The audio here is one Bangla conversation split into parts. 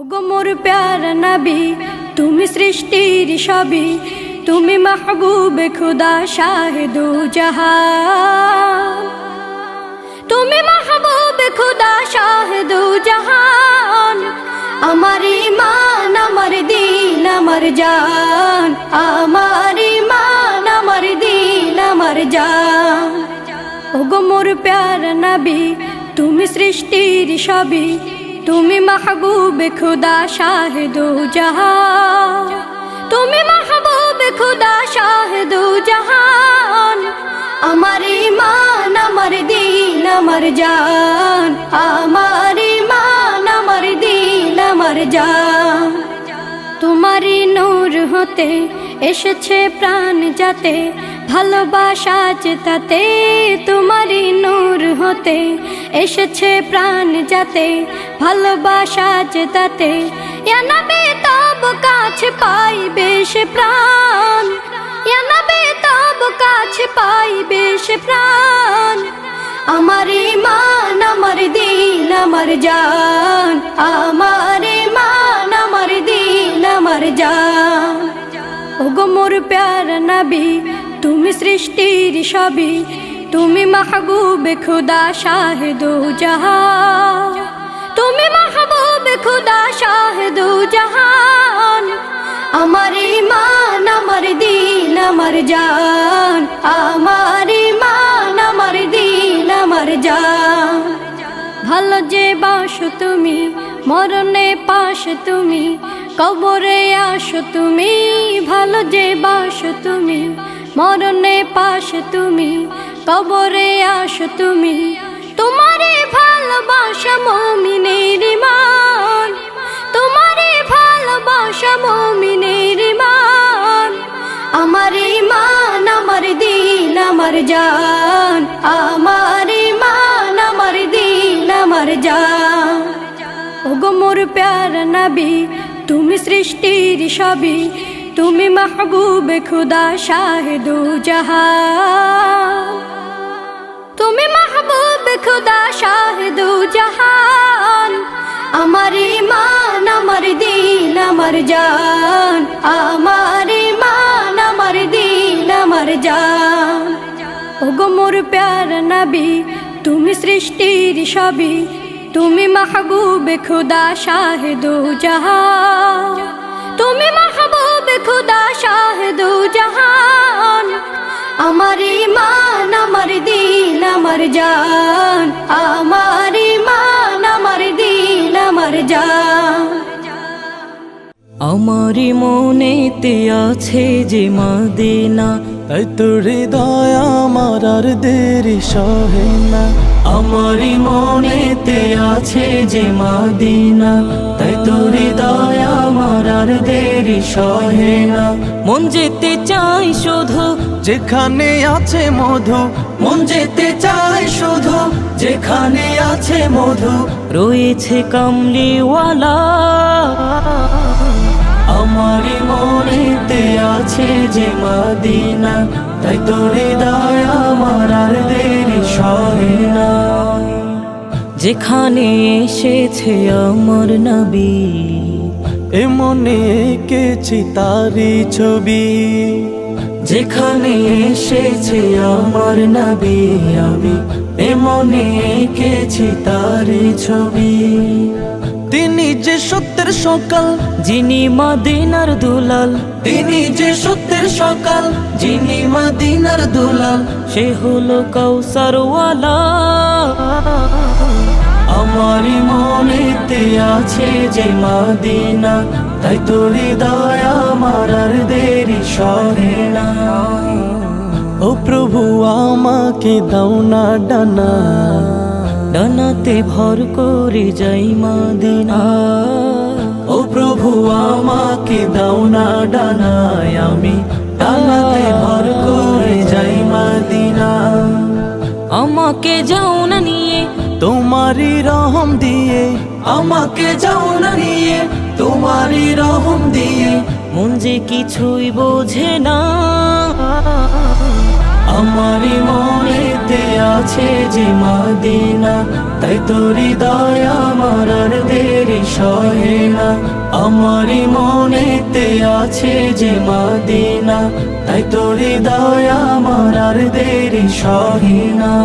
ওগো মোর প্যারা নবী, তুমি সৃষ্টির সবই, তুমি মাহবুবে খুদা শাহিদু জাহান, তুমি মাহবুবে খুদা শাহিদু জাহান। আমার ঈমান, আমার দিন, আমার জান, আমার ঈমান, আমার দিন, আমার জান। ওগো মোর প্যারা নবী, তুমি সৃষ্টির সবই, তুমি মাহবুবে খুদা শাহিদু জাহান, তুমি মাহবুবে খুদা শাহিদু জাহান। আমার ঈমান, আমার দিন, আমার জান, আমার ঈমান, আমার দিন, আমার জান। তোমারই নূর হতে এসেছে প্রাণ যাতে, ভালোবাসা চেতাতে। তোমারই নূর হতে এসেছে প্রাণ যাতে, ভালোবাসা চেতাতে। ইয়া নবী তব কাছে পাইবে সে প্রাণ, ইয়া নবী তব কাছে পাইবে সে প্রাণ। আমার ঈমান, আমার দিন, আমার জান, আমার ঈমান, আমার দিন, আমার জান। ওগো মোর প্যারা নবী, তুমি সৃষ্টির সবই, তুমি মাহবুবে খুদা শাহিদু জাহান, তুমি মাহবুবে খুদা শাহিদু জাহান। আমার ঈমান, আমার দিন, আমার জান, আমার ঈমান, আমার দিন, আমার জান। ভালো যে বাসো তুমি, মরণে পাশে তুমি, কবরে আসো তুমি। ভালো যে বাসো তুমি, মরণে পাশে তুমি, কবরে আসো তুমি। তোমারে ভালোবাসা মুমিনের ঈমান, তোমারে ভালোবাসা মুমিনের ঈমান। আমার ঈমান, আমার দিন, আমার জান, আমার ঈমান, আমার দিন, আমার জান। ওগো মোর প্যারা নবী, তুমি সৃষ্টির সবই, তুমি মাহবুবে খুদা শাহিদু জাহান, তুমি মাহবুবে খুদা শাহিদু জাহান। আমার ঈমান, আমার দিন, আমার জান, আমার ঈমান, আমার দিন, আমার জান। ওগো মোর প্যারা নবী, তুমি সৃষ্টির সবই, তুমি মাহবুবে খুদা শাহিদু জাহান, তুমি মাহবুবে খুদা শাহিদু জাহান। আমার ঈমান, আমার দিন, আমার জান, আমার ঈমান, আমার দিন, আমার জান। আমারি মনেতে আছে যে মদিনা, তাই তোর হৃদয় আমার আর দেরি সহে না। আমারি মনেতে আছে যে মদিনা, তাই তোর হৃদয় আমার আর দেরি সহে না। মন যেতে চাই শুধু যেখানে আছে মধু, মন যেতে চাই শুধু যেখানে আছে মধু, রয়েছে কামলিওয়ালা। আমারি মনেতে আছে যে মদিনা, তাই তোর হৃদয় আমার আর দেরি সহে না। যেখানে এসেছে আমার নবী, এ মনে এঁকেছি তারি ছবি। যেখানে এসেছে আমার নবী, আমি এ মনে এঁকেছি তারি ছবি। তিনি যে সত্যের সকাল, যিনি মদিনার দুলাল, তিনি যে সত্যের সকাল, যিনি মদিনার দুলাল, সে হলো কাউসারওয়ালা। আমারি মনেতে আছে যে মদিনা, তাই তোর হৃদয় আমার আর দেরি সহে না। ও প্রভু আমাকে দাও না ডানা, ডানাতে ভর করে যাই মদিনা। ও প্রভু আমাকে দাও না ডানায়, আমি ডানাতে ভর করে যাই মদিনা। আমাকে যাও না নিয়ে তোমারি রহম দিয়ে, আমাকে যাও না নিয়ে তোমারি রহম দিয়ে, মন যে কিছুই বোঝে না। আমারই মনেতে আছে যে মদিনা, তাই তোর হৃদয় আমার আর দেরি সহে না। আমারই মনেতে আছে যে মদিনা, তাই তোর হৃদয় আমার আর দেরি সহে না।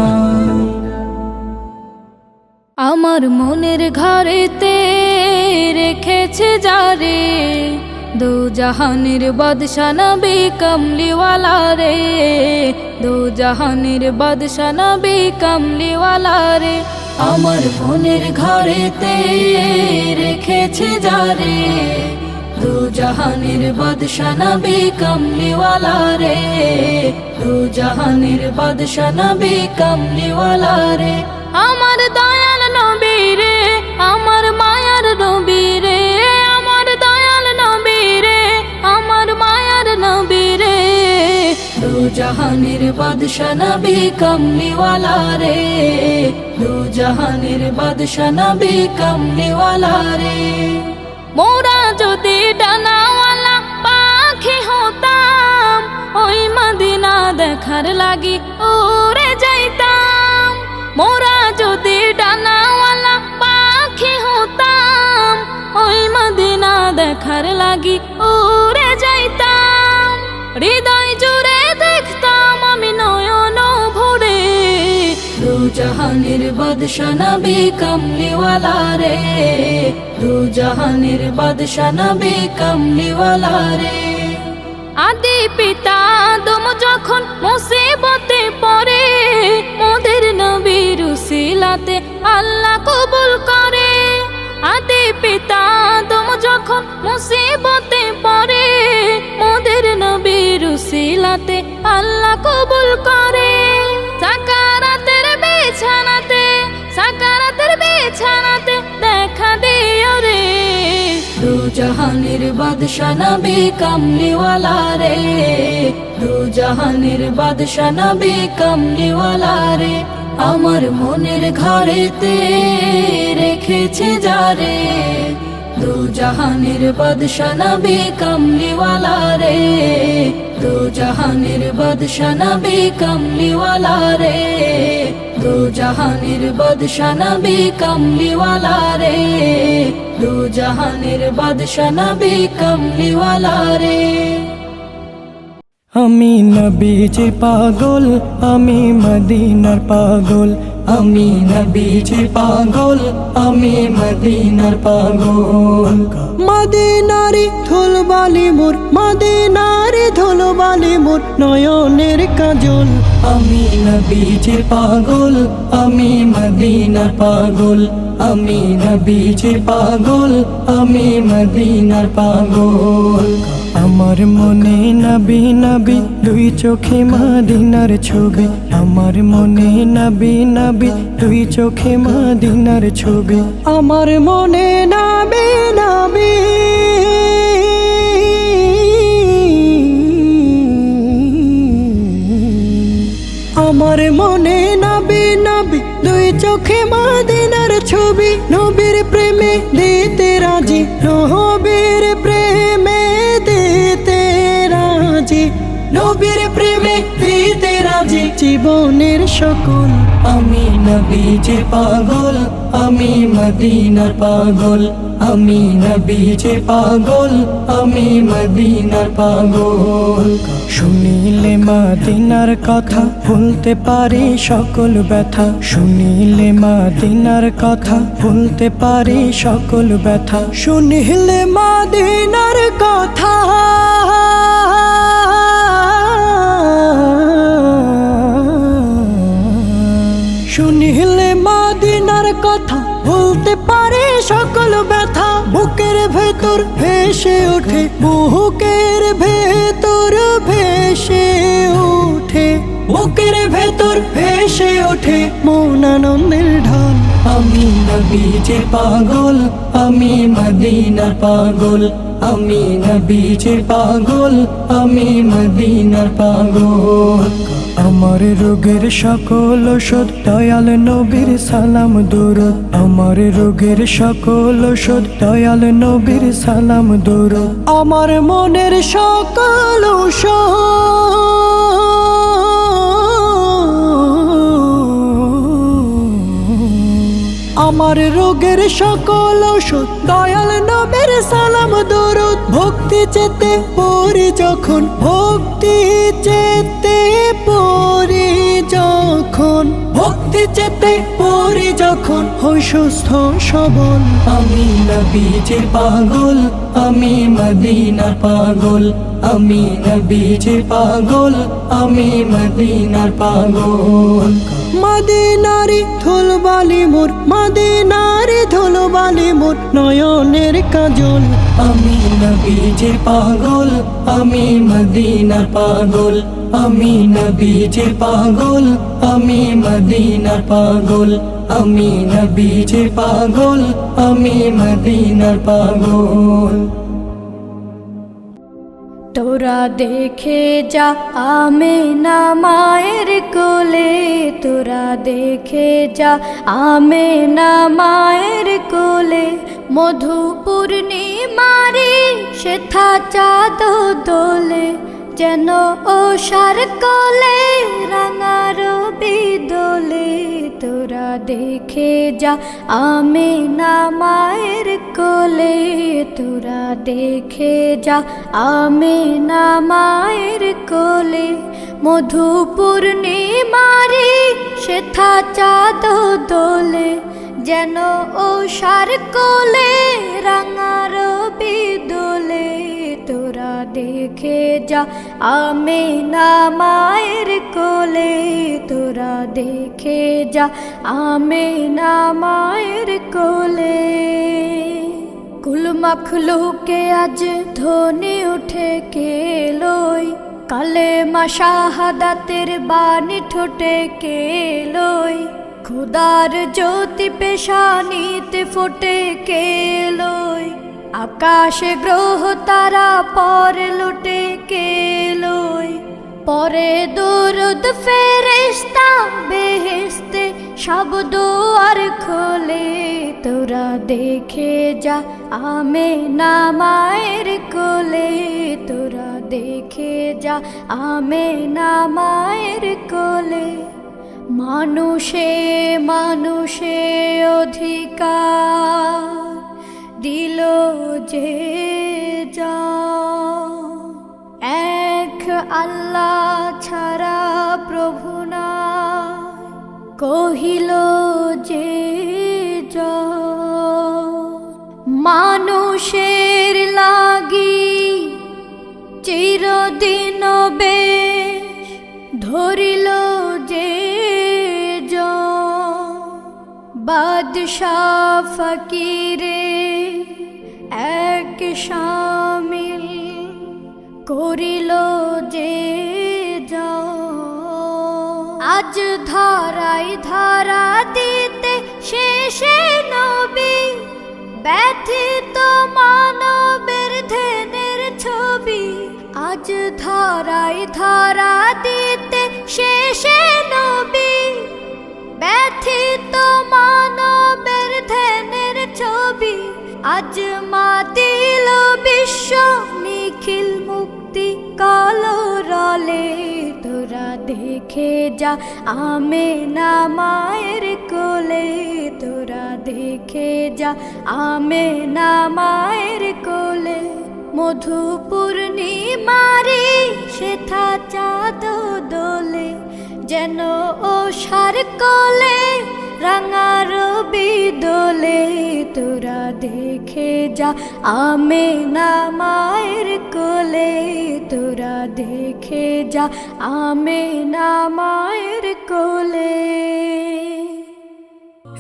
আমার মনের ঘরেতে রেখেছে যারে, দু জাহানের বাদশা নবী কমলিওয়ালা রে, দু জাহানের বাদশা নবী কমলিওয়ালা রে। আমার মনের ঘরেতে রেখেছে যারে, দু জাহানের বাদশা নবী কমলিওয়ালা রে, দু জাহানের বাদশা নবী কমলিওয়ালা রে। আমার দয়াল নবী রে, আমার মায়ার নবী রে, আমার দয়াল নবী রে, আমার মায়ার নবী রে, দু জাহানের বাদশা নবী কমলিওয়ালা রে, দু জাহানের বাদশা নবী কমলিওয়ালা রে। মোরা যদি ডানাওয়ালা পাখি হতাম, ওই মদিনা দেখার লাগি উড়ে যাইতাম। মোরা যদি ডানাওয়ালা পাখি হতাম, ওই মদিনা দেখার লাগি উড়ে যাইতাম। হৃদয় জুড়ে দেখতাম আমি নয়ন ভরে, দু জাহানের বাদশা নবী কমলিওয়ালা রে, দু জাহানের বাদশা নবী কমলিওয়ালা রে। আদি পিতা আদম যখন মুসিবতে পড়ে, মোদের নবীর উসিলাতে আল্লাহ কবুল করে। আদি পিতা আদম যখন মুসিবতে পড়ে, মোদের নবীর উসিলাতে আল্লাহ কবুল করে। সাকারাতের বিছানাতে, সাকারাতের বিছানাতে দেখা দিও রে, দু জাহানের বাদশা নবী কমলিওয়ালা রে, দু জাহানের বাদশা নবী কমলিওয়ালা রে। আমার মনের ঘরেতে রেখেছে যারে, দু জাহানের বাদশা নবী কমলিওয়ালা রে, দু জাহানের বাদশা নবী কমলিওয়ালা রে, দু জাহানের বাদশা নবী কমলিওয়ালা রে, দু জাহানের বাদশা নবী কমলিওয়ালা রে। আমি নবীজি পাগল, আমি মদিনার পাগল, আমি নবীজির পাগল, আমি মদিনার পাগল। মদিনারি ধুলবালি মোর, মদিনারি ধুলবালি মোর নয়নের কাজল। আমি নবীজির পাগল, আমি মদিনার পাগল, আমি নবীজির পাগল, আমি মদিনার পাগল। আমার মনে নবী নবী দুই চোখে মদিনার ছবি, আমার মনে নবী নবী দুই চোখে মদিনার ছবি, আমার মনে নবী নবী, আমার মনে নবী নবী দুই চোখে মদিনার ছবি। নবীর প্রেমে দিতে রাজি, নবীর প্রেমে দিতে রাজি, নবীর প্রেমে দিতে রাজি জীবনের সকল। আমি নবীজির পাগল, আমি মদিনার পাগল, আমি নবীজির পাগল, আমি মদিনার পাগল। শুনিলে মদিনার কথা ভুলতে পারি সকল ব্যথা, শুনিলে মদিনার কথা ভুলতে পারি সকল ব্যথা, শুনিলে মদিনার কথা, শুনিলে মদিনার কথা ভুলতে পারে সকল ব্যথা। বুকের ভেতর ভেসে ওঠে, বুকের ভেতর ভেসে ওঠে, বুকের ভেতর ভেসে ওঠে মন আনন্দের ঢল। আমি নবীজির পাগল, আমি মদিনার পাগল, আমি নবীজির পাগল, আমি মদিনার পাগল। আমার রোগের সকল ওষুধ দয়াল নবীর সালাম দরুদ, আমার রোগের সকল ওষুধ দয়াল নবীর সালাম দরুদ, আমার মনের সকল ওষুধ আমার রোগের সকল ওষুধ দয়াল নবীর সালাম দরুদ ভক্তি চেতে পড়ি যখন ভক্তি চেতে পড়ি যখন ভক্তি চেতে পড়ি যখন হই সুস্থ সবল আমি নবীজির পাগল, আমি মদিনার পাগল, আমি নবীজির পাগল, আমি মদিনার পাগল। মদিনারি ধুলবালি মোর মদিনারি ধুলবালি মোর নয়নের কাজল আমি নবীজির পাগল, আমি মদিনার পাগল, আমি নবীজির পাগল, আমি মদিনার পাগল, আমি নবীজির পাগল, আমি মদিনার পাগল। তোরা দেখে যা আমেনা মায়ের কোলে, তোরা দেখে যা আমেনা মায়ের কোলে, মধু পূর্ণিমারি সেথা চাঁদ দোলে, যেন ওষার কোলে রাঙা রবি দোলে। তোরা দেখে যা আমেনা মায়ের কোলে, তোরা দেখে যা আমেনা মায়ের কোলে, মধু পূর্ণিমারি সেথা চাঁদ দোলে, যেন ওষার কোলে রাঙা রবি দোলে। তোরা দেখে যা আমেনা মায়ের কোলে, তোরা দেখে যা আমেনা মায়ের কোলে। কুল মখলুকে আজ ধ্বনি উঠে কেলোই, কালেমা শাহাদাতের বাণী ঠোঁটে কেলোই, খুদার জ্যোতি পেশানিতে ফোটে কেলোই, আকাশে গ্রহ তারা পর লুটে কেলোই, পরে দরুদ ফেরেশতা বেহেশতে সব দুয়ার খোলে। তোরা দেখে যা আমেনা মায়ের কোলে, তোরা দেখে যা আমেনা মায়ের কোলে। মানুষে মানুষে অধিকার দিল যে যা, এক আল্লাহ ছাড়া প্রভু নাই কহিল যে যা। মানুষের লাগি চিরদিন বেশ ধরিল যে যা, বাদশাহ ফকিরে এক শামিল করিল যে যা। আজ ধারাই ধারা দিতে শেষে নবী, ব্যথিত মানবের ধ্যানের ছবি। আজ ধারাই ধারা দিতে শেষে নবী, ব্যথিত মানবের ধ্যানের ছবি। আজ মাতিল বিশ্ব নিখিল মুক্তি কলরলে। তোরা দেখে যা আমেনা মায়ের কোলে, তোরা দেখে যা আমেনা মায়ের কোলে, মধু পূর্ণিমারি সেথা চাঁদ দোলে, যেন ওষার কোলে রাঙা রবি দোলে। তোরা দেখে যা আমেনা মায়ের কোলে, তোরা দেখে যা আমেনা মায়ের কোলে।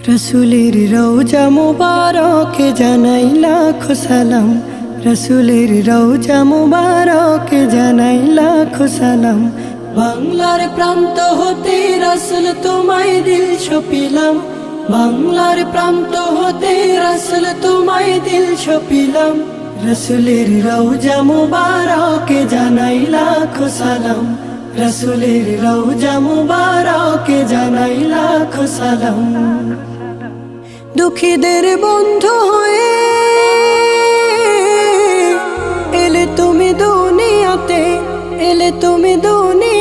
রসুলের রওজা মুবারকে জানাই লাখো সালাম, রসুলের রওজা মুবারকে জানাই লাখো সালাম। বাংলার প্রান্ত হতে রাসূল তোমায় দিল সপিলাম, বাংলার প্রান্ত হতে রাসূল তোমায় দিল সপিলাম। রসুলের রওজা মুবারকে জানাই লাখো সালাম, রসুলের রওজা মুবারকে জানাই লাখো সালাম। দুঃখীদের বন্ধু হয়ে এলে তুমি দুনিয়াতে, এলে তুমি দুনিয়া